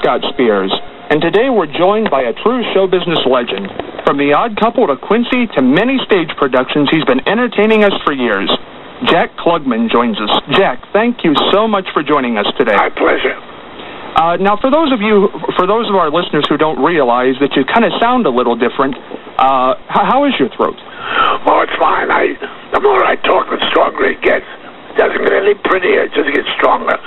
Scott Spears, and today we're joined by a true show business legend. From The Odd Couple to Quincy to many stage productions, he's been entertaining us for years. Jack Klugman joins us. Jack, thank you so much for joining us today. My pleasure. Now, for those of our listeners who don't realize that you kind of sound a little different, how is your throat? Oh, it's fine. The more I talk, the stronger it gets. It doesn't get any prettier, it just gets stronger.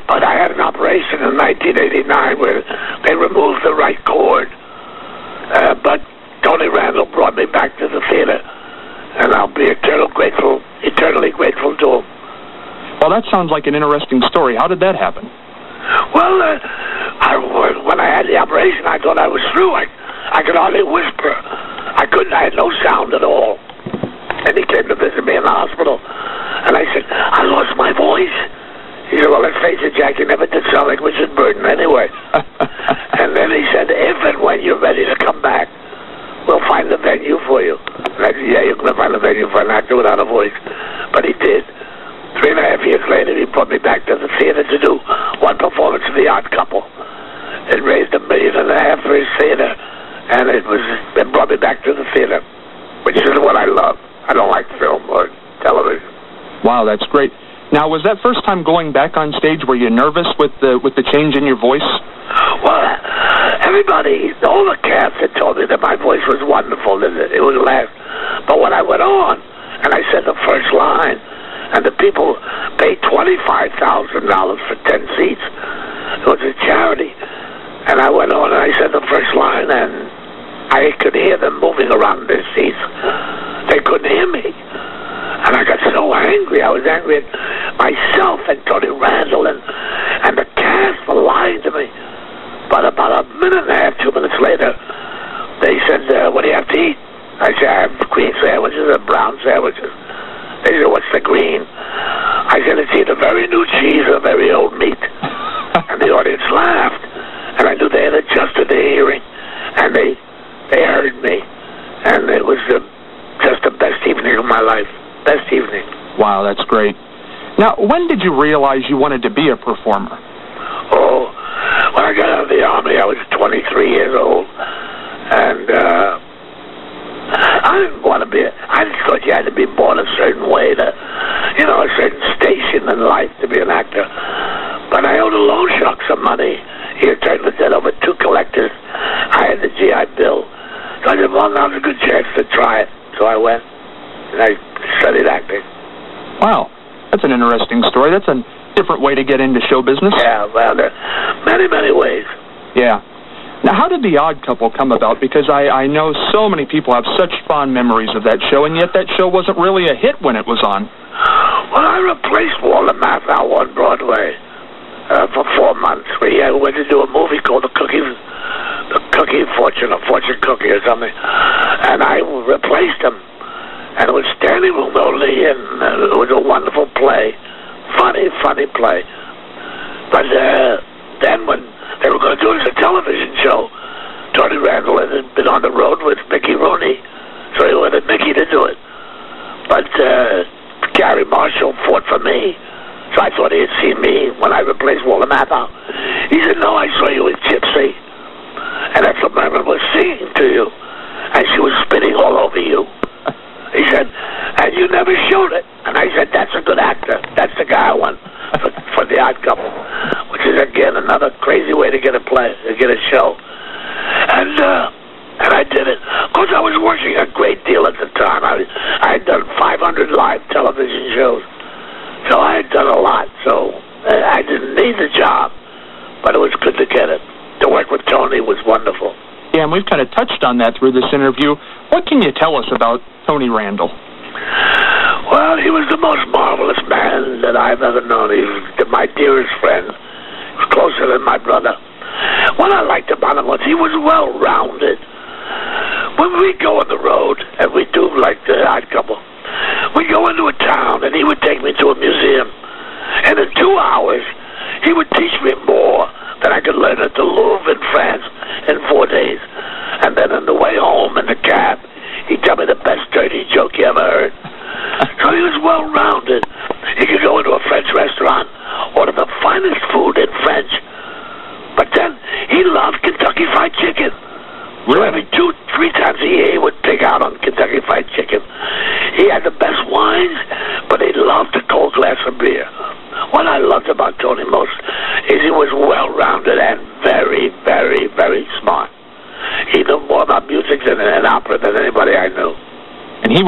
But I had an operation in 1989 where they removed the right cord. But Tony Randall brought me back to the theater, and I'll be eternally grateful to him. Well, that sounds like an interesting story. How did that happen? Well, when I had the operation, I thought I was through. I could hardly whisper. I had no sound at all. And he came to visit me in the hospital, and I said, I lost my voice. He said, well, let's face it, Jack, you never did sound like Richard Burton anyway. And then he said, if and when you're ready to come back, we'll find the venue for you. And I said, yeah, you're going to find a venue for an actor without a voice. But he did. 3.5 years later, he brought me back to the theater to do one performance of The Odd Couple. It raised $1.5 million for his theater, and it brought me back to the theater, which is what I love. I don't like film or television. Wow, that's great. Now, was that first time going back on stage? Were you nervous with the change in your voice? Well, all the cast had told me that my voice was wonderful, that it would last. But when I went on, and I said the first line, and the people paid $25,000 for 10 seats. It was a charity. And I went on and I said the first line, and I could hear them moving around in their seats. They couldn't hear me. And I got so angry. I was angry at myself and Tony Randall and the cast for lying to me. But about 1.5 minutes, 2 minutes later, they said, what do you have to eat? I said, I have green sandwiches and brown sandwiches. They said, what's the green? I said, it's either very new cheese or very old meat. And the audience laughed. And I knew they had adjusted their hearing. And they heard me. And it was just the best evening of my life. Best evening. Wow, that's great. Now, when did you realize you wanted to be a performer? Oh, when I got out of the Army, I was 23 years old. And I didn't want to be. I just thought you had to be born a certain way to, a certain station in life to be an actor. But I owed a loan shark some money. He had turned the debt over 2 collectors. I had the GI Bill. So I said, well, now's a good chance to try it. So I went, and I studied acting. Wow, that's an interesting story. That's a different way to get into show business. Yeah, well, there are many, many ways. Yeah. Now, how did The Odd Couple come about? Because I know so many people have such fond memories of that show, and yet that show wasn't really a hit when it was on. Well, I replaced Walter Matthau on Broadway for 4 months. We went to do a movie called The Cookie Fortune, or Fortune Cookie or something, and I replaced him. And it was standing room only, and it was a wonderful play. Funny play. But then when they were going to do it as a television show, Tony Randall had been on the road with Mickey Rooney, so he wanted Mickey to do it. But Gary Marshall fought for me, so I thought he had seen me when I replaced Walter Matthau. He said, no, I saw you with Gypsy, and that's what Merman was singing to you, and she was spitting all over you. He said, and you never showed it. And I said, that's a good actor. That's the guy I want for The Odd Couple, which is, again, another crazy way to get a play, to get a show. And I did it. Of course, I was working a great deal at the time. I had done 500 live television shows. So I had done a lot. So I didn't need the job, but it was good to get it. To work with Tony was wonderful. Yeah, and we've kind of touched on that through this interview. What can you tell us about Tony Randall? Well, he was the most marvelous man that I've ever known. He was my dearest friend. He was closer than my brother. What I liked about him was he was well-rounded. When we go on the road, and we do like The Odd Couple, we go into a town, and he would take me to a museum. And in 2 hours, he would teach me more than I could learn at the Louvre in France in 4 days. And then on the way home in the cab, he'd tell me the best dirty joke you ever heard. So he was well-rounded. He could go into a French restaurant, order the finest food in French. But then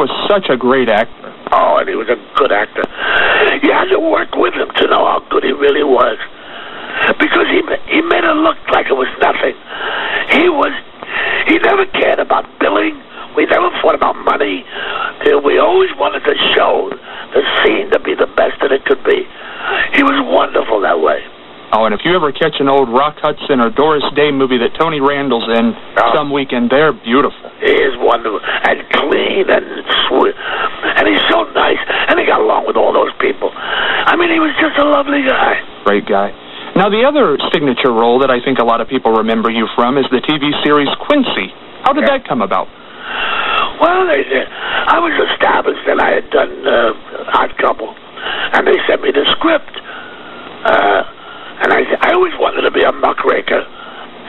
was such a great actor. Oh, and he was a good actor. You had to work with him to know how good he really was. Because he made it look like it was nothing. He never cared about billing. We never thought about money. We always wanted to show the scene to be the best that it could be. He was wonderful that way. Oh, and if you ever catch an old Rock Hudson or Doris Day movie that Tony Randall's in some weekend, they're beautiful. He is wonderful and clean and sweet. And he's so nice. And he got along with all those people. I mean, he was just a lovely guy. Great guy. Now, the other signature role that I think a lot of people remember you from is the TV series Quincy. How did that come about? Well, I was established and I had done Odd Couple. And they sent me the script. And I always wanted to be a muckraker.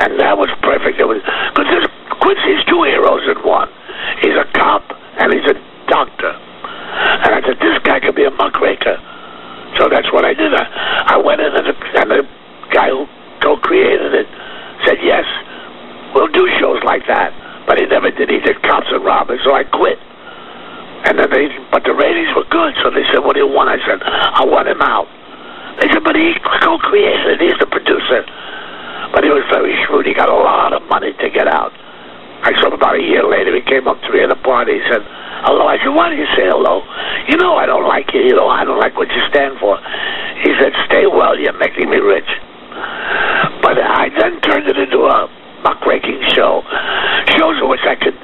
And that was perfect. Because Quincy's two heroes in one. He's a cop and he's a doctor. And I said, this guy could be a muckraker. So that's what I did. I went in and the guy who co-created it said, yes, we'll do shows like that. But he never did. He did Cops and Robbers, so I quit. And then but the ratings were good, so they said, what do you want? I said, I want him out. They said, but he co-created it. He's the producer. But he was very shrewd. He got a lot of money to get out. I saw him about a year later. He came up to me at a party. He said, hello. I said, why do you say hello? You know I don't like you. You know, I don't like what you stand for. He said, stay well. You're making me rich. But I then turned it into a muckraking show. Shows in which I could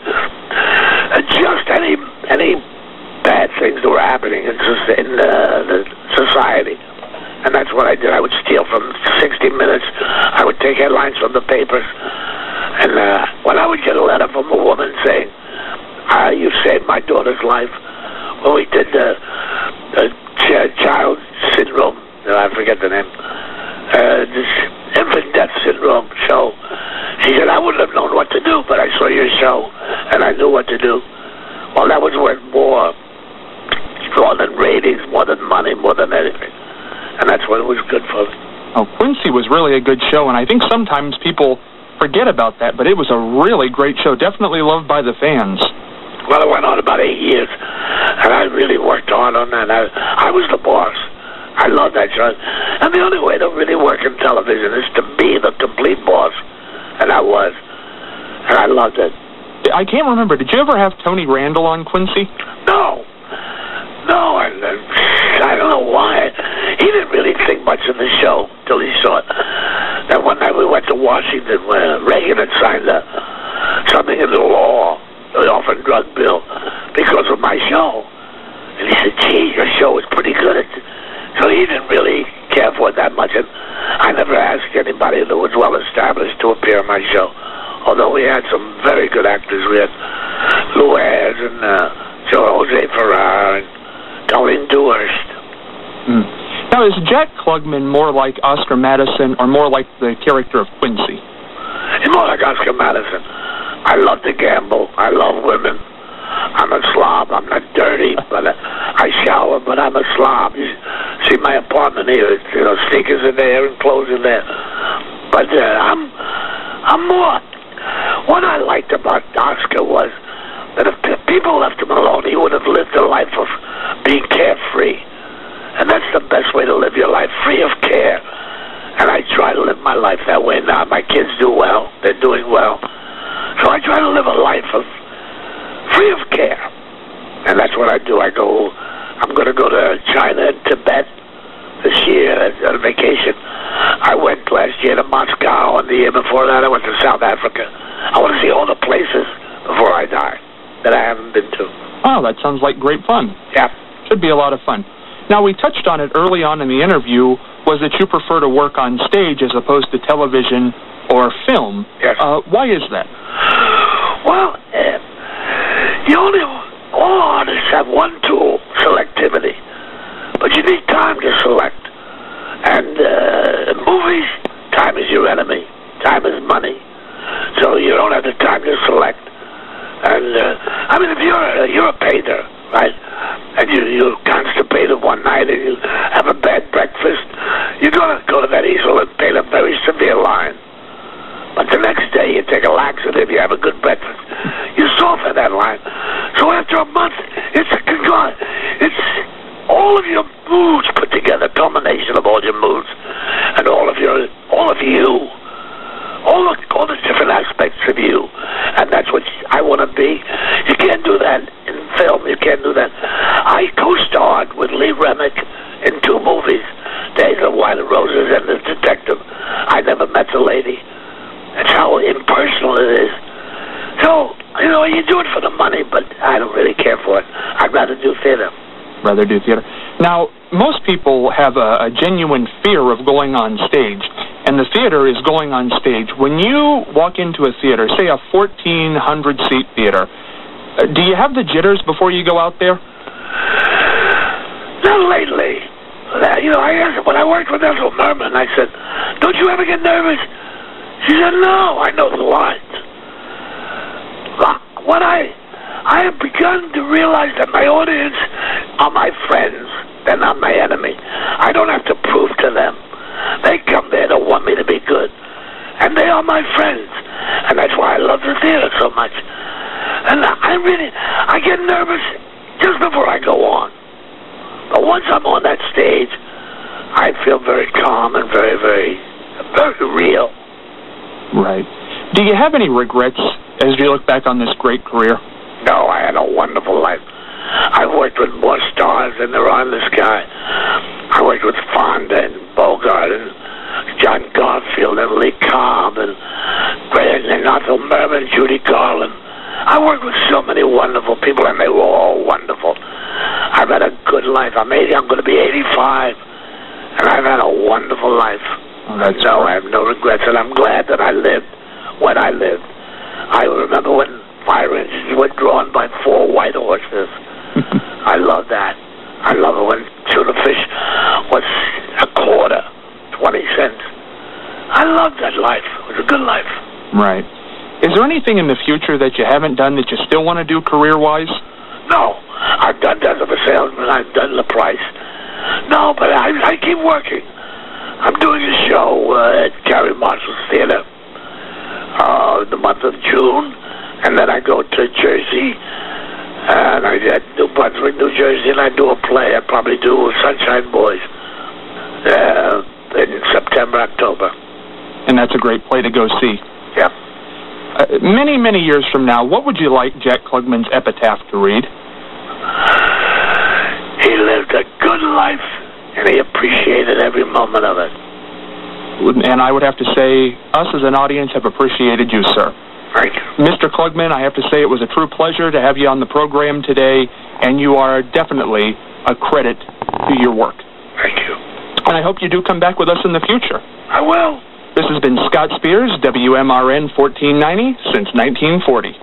adjust any bad things that were happening in the society. And that's what I did. I would steal from 60 Minutes. I would take headlines from the papers. And when I would get a letter from a woman saying, you saved my daughter's life, when we did the child syndrome, I forget the name, this infant death syndrome show, she said, I wouldn't have known what to do, but I saw your show, and I knew what to do. Well, that was worth more than ratings, more than money, more than anything. And that's what it was good for me. Oh, Quincy was really a good show, and I think sometimes people forget about that, but it was a really great show, definitely loved by the fans. Well, it went on about 8 years, and I really worked hard on that. I was the boss. I love that show. And the only way to really work in television is to be the complete boss. And I was. And I loved it. I can't remember. Did you ever have Tony Randall on Quincy? No. No, I don't know why. He didn't really think much of the show till he saw it. That one night we went to Washington where Reagan had signed something into law, the orphan drug bill, because of my show. And he said, gee, your show was pretty good. So he didn't really care for it that much. And I never asked anybody that was well established to appear on my show. Although we had some very good actors. We had Lou Ayres and Jose Ferrar and Colleen Dewhurst. Now, is Jack Klugman more like Oscar Madison or more like the character of Quincy? He's more like Oscar Madison. I love to gamble. I love women. I'm a slob. I'm not dirty, but I shower, but I'm a slob. You see my apartment here, it's, sneakers in there and clothes in there. But I'm more. What I liked about Oscar was that if people left him alone, he would have lived a life of being carefree. And that's the best way to live your life, free of care. And I try to live my life that way now. My kids do well. They're doing well. So I try to live a life of free of care. And that's what I do. I'm going to go to China and Tibet this year on vacation. I went last year to Moscow, and the year before that I went to South Africa. I want to see all the places before I die that I haven't been to. Oh, that sounds like great fun. Yeah. Should be a lot of fun. Now, we touched on it early on in the interview, was that you prefer to work on stage as opposed to television or film. Yes. Why is that? Well, all artists have one tool, selectivity. But you need time to select. And movies, time is your enemy. Time is money. So you don't have the time to select. And, if you're a painter, right, and you're constipated one night and you have a bad breakfast, you're going to go to that easel and paint a very severe line. But the next day you take a laxative, you have a good breakfast, you soften that line. So after a month, rather do theater. Now, most people have a genuine fear of going on stage, and the theater is going on stage. When you walk into a theater, say a 1,400-seat theater, do you have the jitters before you go out there? Not lately. I asked her, when I worked with Ethel Merman, I said, don't you ever get nervous? She said, no, I know the lines. What I have begun to realize that my audience are my friends. They're not my enemy. I don't have to prove to them. They come there to want me to be good. And they are my friends. And that's why I love the theater so much. And I get nervous just before I go on. But once I'm on that stage, I feel very calm and very, very, very real. Right. Do you have any regrets as you look back on this great career? No, I had a wonderful life. I worked with more stars than there are in the sky. I worked with Fonda and Bogart and John Garfield and Lee Cobb and Ethel Merman, Judy Garland. I worked with so many wonderful people, and they were all wonderful. I've had a good life. I'm going to be 85, and I've had a wonderful life. Oh, I have no regrets, and I'm glad that I lived when I lived. I remember when fire engines were drawn by 4 white horses. I love that. I love it when tuna fish was a quarter, 20 cents. I love that life. It was a good life. Right. Is there anything in the future that you haven't done that you still want to do career-wise? No. I've done Death of a Salesman. I've done The Price. No, but I keep working. I'm doing a show at Gary Marshall's Theater the month of June, and then I go to Jersey, and I get New Brunswick, New Jersey, and I do a play. I probably do Sunshine Boys in September, October. And that's a great play to go see. Yep. Many, many years from now, what would you like Jack Klugman's epitaph to read? He lived a good life, and he appreciated every moment of it. And I would have to say, us as an audience have appreciated you, sir. Thank you. Mr. Klugman, I have to say it was a true pleasure to have you on the program today, and you are definitely a credit to your work. Thank you. And I hope you do come back with us in the future. I will. This has been Scott Spears, WMRN 1490, since 1940.